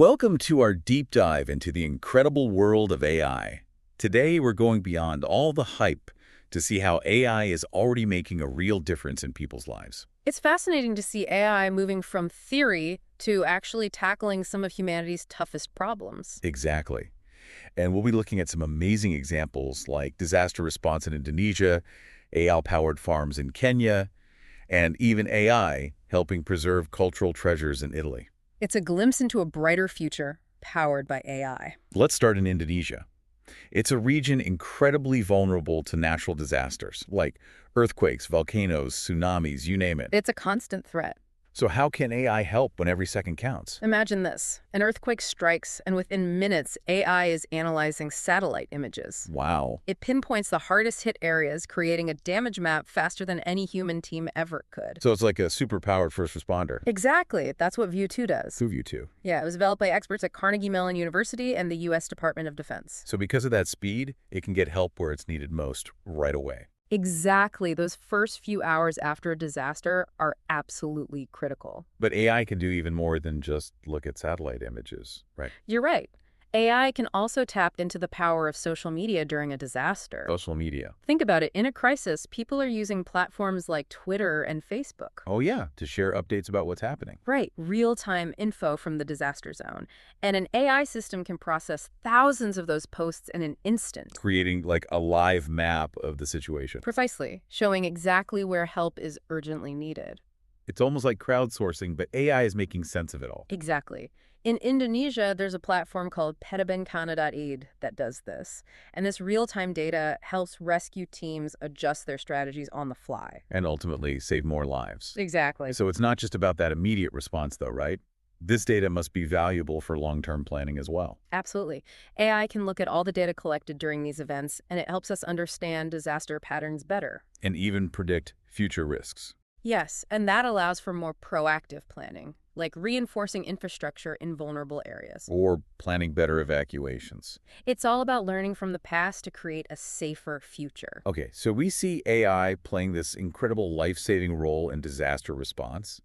Welcome to our deep dive into the incredible world of AI. Today, we're going beyond all the hype to see how AI is already making a real difference in people's lives. It's fascinating to see AI moving from theory to actually tackling some of humanity's toughest problems. Exactly. And we'll be looking at some amazing examples like disaster response in Indonesia, AI-powered farms in Kenya, and even AI helping preserve cultural treasures in Italy. It's a glimpse into a brighter future powered by AI. Let's start in Indonesia. It's a region incredibly vulnerable to natural disasters, like earthquakes, volcanoes, tsunamis, you name it. It's a constant threat. So how can AI help when every second counts? Imagine this. An earthquake strikes, and within minutes, AI is analyzing satellite images. Wow. It pinpoints the hardest hit areas, creating a damage map faster than any human team ever could. So it's like a super-powered first responder. Exactly. That's what View 2 does. Who you two? Yeah, it was developed by experts at Carnegie Mellon University and the U.S. Department of Defense. So because of that speed, it can get help where it's needed most right away. Exactly. Those first few hours after a disaster are absolutely critical. But AI can do even more than just look at satellite images, right? You're right. AI can also tap into the power of social media during a disaster. Social media. Think about it. In a crisis, people are using platforms like Twitter and Facebook. Oh yeah, to share updates about what's happening. Right. Real-time info from the disaster zone. And an AI system can process thousands of those posts in an instant. Creating like a live map of the situation. Precisely. Showing exactly where help is urgently needed. It's almost like crowdsourcing, but AI is making sense of it all. Exactly. In Indonesia, there's a platform called Petabencana.aid that does this. And this real-time data helps rescue teams adjust their strategies on the fly. And ultimately save more lives. Exactly. So it's not just about that immediate response though, right? This data must be valuable for long-term planning as well. Absolutely. AI can look at all the data collected during these events, and it helps us understand disaster patterns better. And even predict future risks. Yes, and that allows for more proactive planning, like reinforcing infrastructure in vulnerable areas. Or planning better evacuations. It's all about learning from the past to create a safer future. Okay, so we see AI playing this incredible life-saving role in disaster response.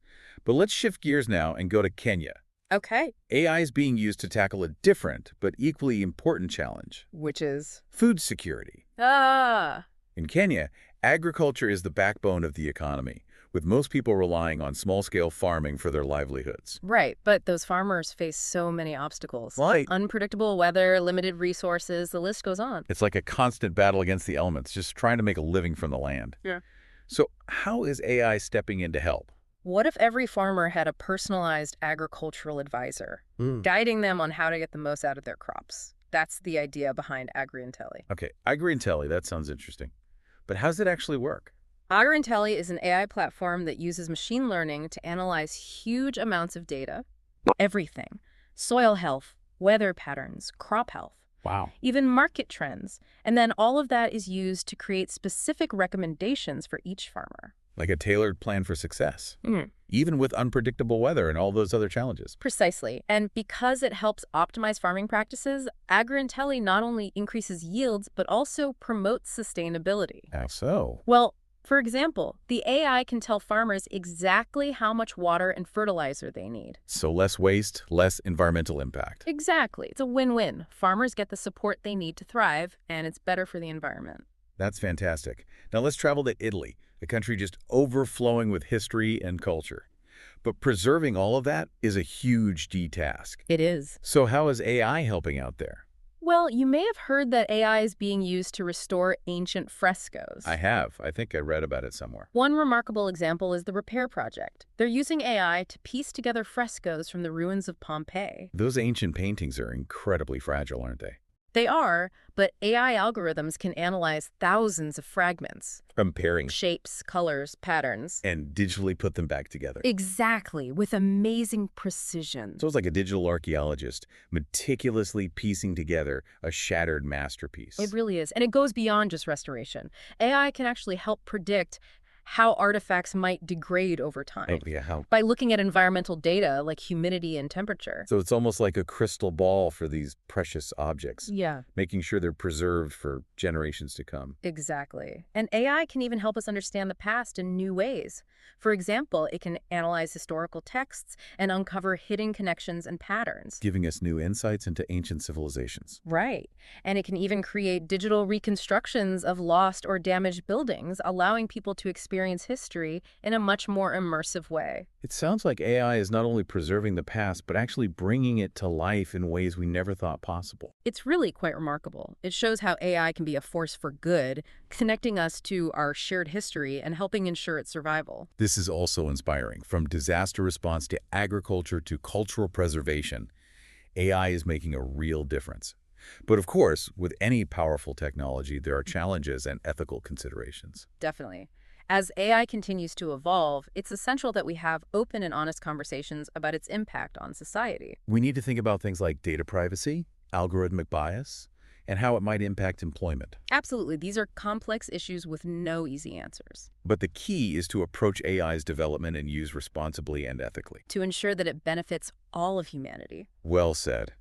But let's shift gears now and go to Kenya. Okay. AI is being used to tackle a different but equally important challenge. Which is? Food security. In Kenya, agriculture is the backbone of the economy, with most people relying on small-scale farming for their livelihoods. Right, but those farmers face so many obstacles. Right. Unpredictable weather, limited resources, the list goes on. It's like a constant battle against the elements, just trying to make a living from the land. Yeah. So how is AI stepping in to help? What if every farmer had a personalized agricultural advisor, guiding them on how to get the most out of their crops? That's the idea behind AgriIntelli. Okay, AgriIntelli, that sounds interesting. But how does it actually work? AgriIntelli is an AI platform that uses machine learning to analyze huge amounts of data, everything, soil health, weather patterns, crop health, Wow. even market trends. And then all of that is used to create specific recommendations for each farmer. Like a tailored plan for success, even with unpredictable weather and all those other challenges. Precisely. And because it helps optimize farming practices, AgriIntelli not only increases yields, but also promotes sustainability. How so? Well, for example, the AI can tell farmers exactly how much water and fertilizer they need. So less waste, less environmental impact. Exactly. It's a win-win. Farmers get the support they need to thrive, and it's better for the environment. That's fantastic. Now let's travel to Italy, a country just overflowing with history and culture. But preserving all of that is a huge task. It is. So how is AI helping out there? Well, you may have heard that AI is being used to restore ancient frescoes. I have. I think I read about it somewhere. One remarkable example is the Repair Project. They're using AI to piece together frescoes from the ruins of Pompeii. Those ancient paintings are incredibly fragile, aren't they? They are, but AI algorithms can analyze thousands of fragments. Comparing. Shapes, colors, patterns. And digitally put them back together. Exactly, with amazing precision. So it's like a digital archaeologist meticulously piecing together a shattered masterpiece. It really is. And it goes beyond just restoration. AI can actually help predict how artifacts might degrade over Oh, time yeah, how? by looking at environmental data like humidity and temperature. So it's almost like a crystal ball for these precious objects, Yeah. making sure they're preserved for generations to come. Exactly. And AI can even help us understand the past in new ways. For example, it can analyze historical texts and uncover hidden connections and patterns. Giving us new insights into ancient civilizations. Right. And it can even create digital reconstructions of lost or damaged buildings, allowing people to experience history in a much more immersive way. It sounds like AI is not only preserving the past, but actually bringing it to life in ways we never thought possible. It's really quite remarkable. It shows how AI can be a force for good, connecting us to our shared history and helping ensure its survival. This is also inspiring. From disaster response to agriculture to cultural preservation, AI is making a real difference. But of course, with any powerful technology, there are challenges and ethical considerations. Definitely. As AI continues to evolve, it's essential that we have open and honest conversations about its impact on society. We need to think about things like data privacy, algorithmic bias, and how it might impact employment. Absolutely, these are complex issues with no easy answers. But the key is to approach AI's development and use responsibly and ethically. To ensure that it benefits all of humanity. Well said.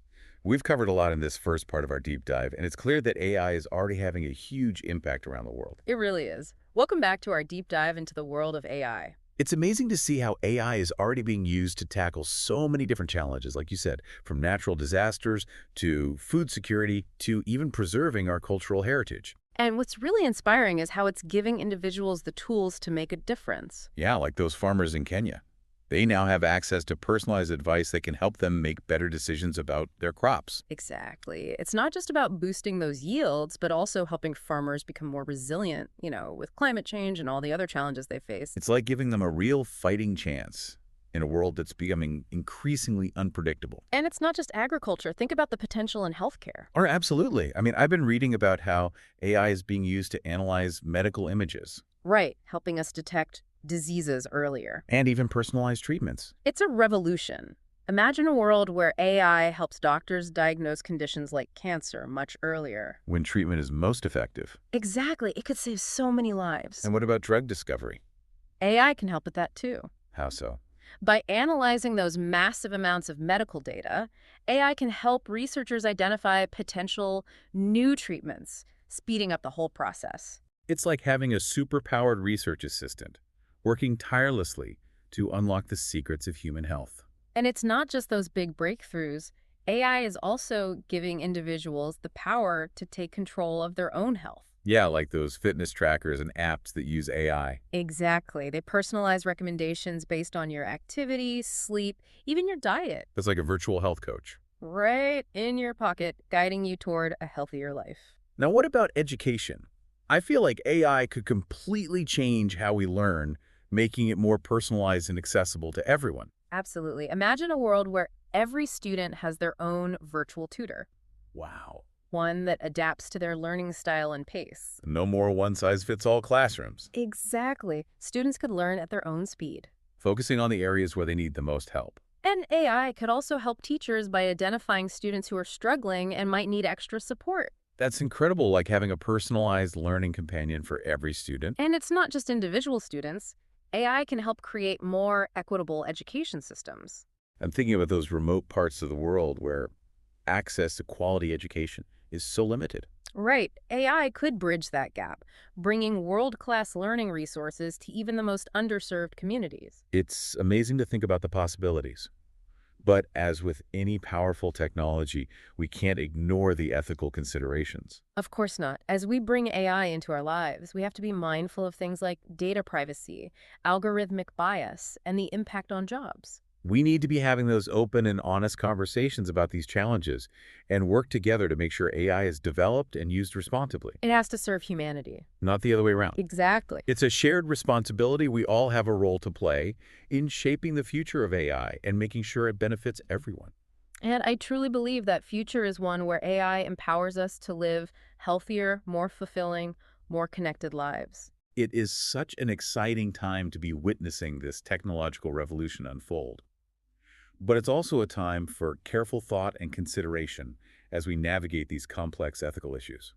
We've covered a lot in this first part of our deep dive, and it's clear that AI is already having a huge impact around the world. It really is. Welcome back to our deep dive into the world of AI. It's amazing to see how AI is already being used to tackle so many different challenges, like you said, from natural disasters to food security to even preserving our cultural heritage. And what's really inspiring is how it's giving individuals the tools to make a difference. Yeah, like those farmers in Kenya. They now have access to personalized advice that can help them make better decisions about their crops. Exactly. It's not just about boosting those yields, but also helping farmers become more resilient, with climate change and all the other challenges they face. It's like giving them a real fighting chance in a world that's becoming increasingly unpredictable. And it's not just agriculture. Think about the potential in healthcare. Or absolutely. I mean, I've been reading about how AI is being used to analyze medical images Right, helping us detect diseases earlier. and even personalized treatments. It's a revolution. Imagine a world where AI helps doctors diagnose conditions like cancer much earlier. When treatment is most effective. Exactly. It could save so many lives. And what about drug discovery? AI can help with that too. How so? By analyzing those massive amounts of medical data, AI can help researchers identify potential new treatments, speeding up the whole process. It's like having a superpowered research assistant working tirelessly to unlock the secrets of human health. And it's not just those big breakthroughs. AI is also giving individuals the power to take control of their own health. Yeah, like those fitness trackers and apps that use AI. Exactly. They personalize recommendations based on your activity, sleep, even your diet. That's like a virtual health coach. Right in your pocket, guiding you toward a healthier life. Now, what about education? I feel like AI could completely change how we learn, making it more personalized and accessible to everyone. Absolutely. Imagine a world where every student has their own virtual tutor, Wow. one that adapts to their learning style and pace. No more one-size-fits-all classrooms. Exactly. Students could learn at their own speed. Focusing on the areas where they need the most help. And AI could also help teachers by identifying students who are struggling and might need extra support. That's incredible, like having a personalized learning companion for every student. And it's not just individual students. AI can help create more equitable education systems. I'm thinking about those remote parts of the world where access to quality education is so limited. Right. AI could bridge that gap, bringing world-class learning resources to even the most underserved communities. It's amazing to think about the possibilities. But as with any powerful technology, we can't ignore the ethical considerations. Of course not. As we bring AI into our lives, we have to be mindful of things like data privacy, algorithmic bias, and the impact on jobs. We need to be having those open and honest conversations about these challenges and work together to make sure AI is developed and used responsibly, It has to serve humanity. not the other way around. Exactly. It's a shared responsibility. We all have a role to play in shaping the future of AI and making sure it benefits everyone. And I truly believe that future is one where AI empowers us to live healthier, more fulfilling, more connected lives. It is such an exciting time to be witnessing this technological revolution unfold. But it's also a time for careful thought and consideration as we navigate these complex ethical issues.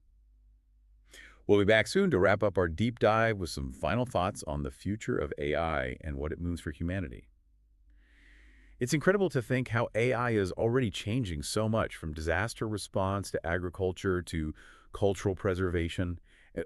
We'll be back soon to wrap up our deep dive with some final thoughts on the future of AI and what it means for humanity. It's incredible to think how AI is already changing so much from disaster response to agriculture to cultural preservation.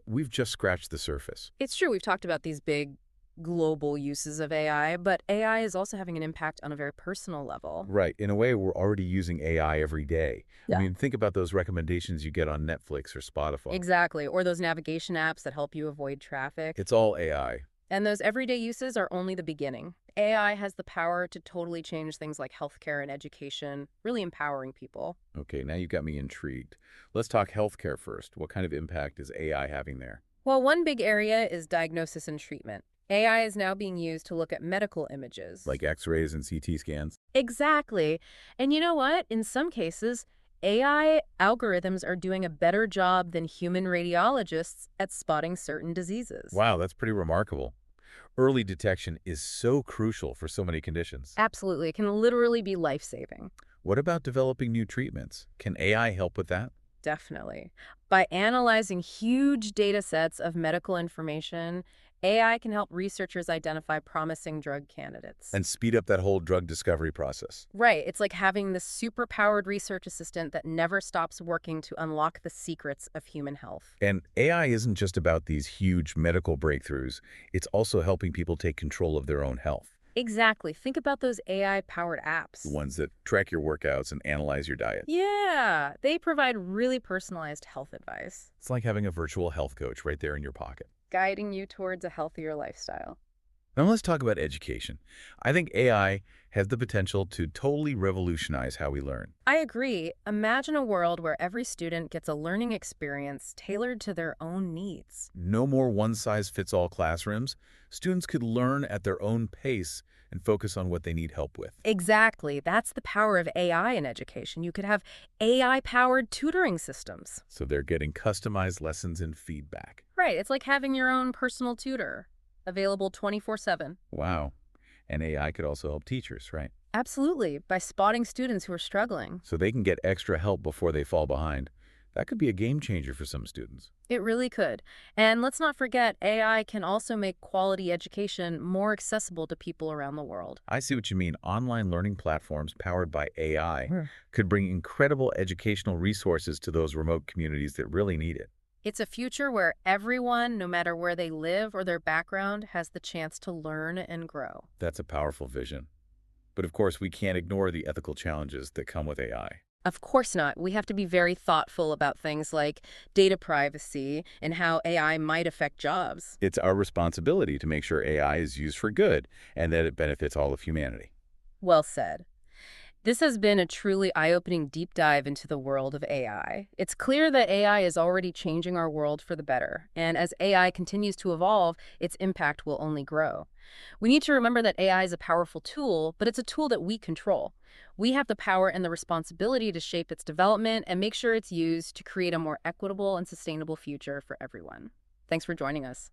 We've just scratched the surface. It's true, we've talked about these big global uses of AI, but AI is also having an impact on a very personal level. Right. In a way, we're already using AI every day. I Yeah. mean, think about those recommendations you get on Netflix or Spotify. Exactly, or those navigation apps that help you avoid traffic. It's all AI. And those everyday uses are only the beginning. AI has the power to totally change things like healthcare and education, really empowering people. Okay, now you got me intrigued. Let's talk healthcare first. What kind of impact is AI having there? Well, one big area is diagnosis and treatment. AI is now being used to look at medical images. Like X-rays and CT scans? Exactly. And you know what? In some cases, AI algorithms are doing a better job than human radiologists at spotting certain diseases. Wow, that's pretty remarkable. Early detection is so crucial for so many conditions. Absolutely. It can literally be life-saving. What about developing new treatments? Can AI help with that? Definitely. By analyzing huge data sets of medical information, AI can help researchers identify promising drug candidates. And speed up that whole drug discovery process. Right, it's like having this super-powered research assistant that never stops working to unlock the secrets of human health. And AI isn't just about these huge medical breakthroughs. It's also helping people take control of their own health. Exactly. Think about those AI-powered The apps. ones that track your workouts and analyze your diet. Yeah, they provide really personalized health advice, It's like having a virtual health coach right there in your pocket. guiding you towards a healthier lifestyle. Now let's talk about education. I think AI has the potential to totally revolutionize how we learn. I agree. Imagine a world where every student gets a learning experience tailored to their own needs. No more one-size-fits-all classrooms. Students could learn at their own pace and focus on what they need help with. Exactly. That's the power of AI in education. You could have AI-powered tutoring systems. So they're getting customized lessons and feedback. Right. It's like having your own personal tutor, available 24/7. Wow. And AI could also help teachers, right? Absolutely. By spotting students who are struggling. So they can get extra help before they fall behind. That could be a game changer for some students. It really could. And let's not forget, AI can also make quality education more accessible to people around the world. I see what you mean. Online learning platforms powered by AI Hmm. could bring incredible educational resources to those remote communities that really need it. It's a future where everyone, no matter where they live or their background, has the chance to learn and grow. That's a powerful vision. But of course, we can't ignore the ethical challenges that come with AI. Of course not. We have to be very thoughtful about things like data privacy and how AI might affect jobs. It's our responsibility to make sure AI is used for good and that it benefits all of humanity. Well said. This has been a truly eye-opening deep dive into the world of AI. It's clear that AI is already changing our world for the better, and as AI continues to evolve, its impact will only grow. We need to remember that AI is a powerful tool, but it's a tool that we control. We have the power and the responsibility to shape its development and make sure it's used to create a more equitable and sustainable future for everyone. Thanks for joining us.